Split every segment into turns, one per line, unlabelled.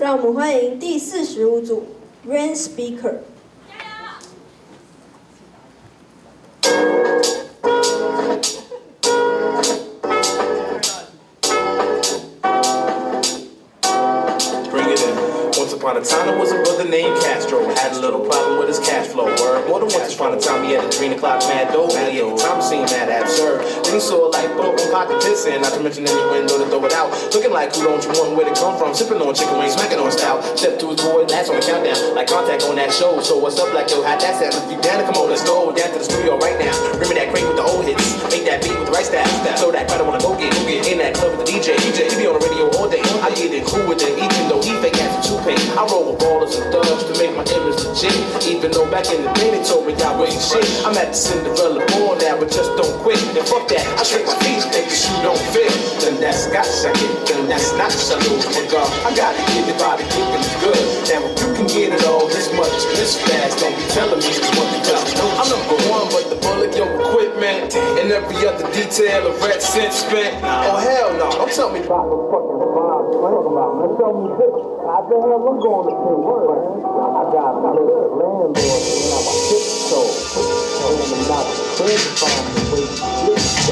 让我们欢迎第45组 Rain Speaker。
Upon a time, there was a brother named Castro. Had a little problem with his cash flow. Word. More than once upon a time, he had a 3 o'clock mad dough. At the time, it seemed mad absurd. Then he saw a light bulb and pocket pissing. Not to mention any window to throw it out. Looking like who don't you want, where to come from? Sipping on chicken wings, smacking on style. Step to his boy, that's on the countdown. Like contact on that show. So what's up, like yo, how that sound? If you down to come on, let's go down to the studio right now. Bring me that crate with the old hits. Make that beat with the right style. So that crowd wanna go get in that club with the DJ. He be on the radio all day. How you getting cool with it? Even though he fake has a toupee. I roll with ballers and thugs to make my image legit. Even though back in the day they told me I wasn't shit. I'm at the Cinderella ball now, but just don't quit. And fuck that, I shake my feet, make the shoe don't fit. Then that's got second, then that's not salute. I gotta get it by the keeping it good. Now if you can get it all this much, this fast, don't be telling me it's what you got. I'm number one, but the bullet, your equipment, and every other detail of red cent spent. Oh hell no, don't tell me about the fucking vibe. Don't tell me this. How the hell I'm going to pay word? I got a good landlord, and I'm a tiptoe. And I'm not a friend from the way you get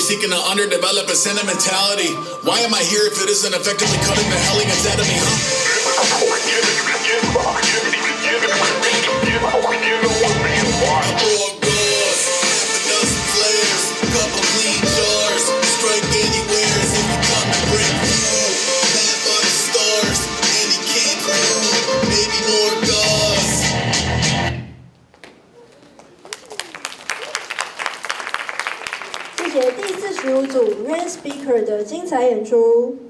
seeking an underdeveloped sentimentality. Why am I here if it isn't effectively cutting the helling inside of me, couple clean jars, strike anywhere, if you come and break through. Man by the stars, and he came through, maybe more gauze.
谢谢第45组 Rain Speaker 的精彩演出。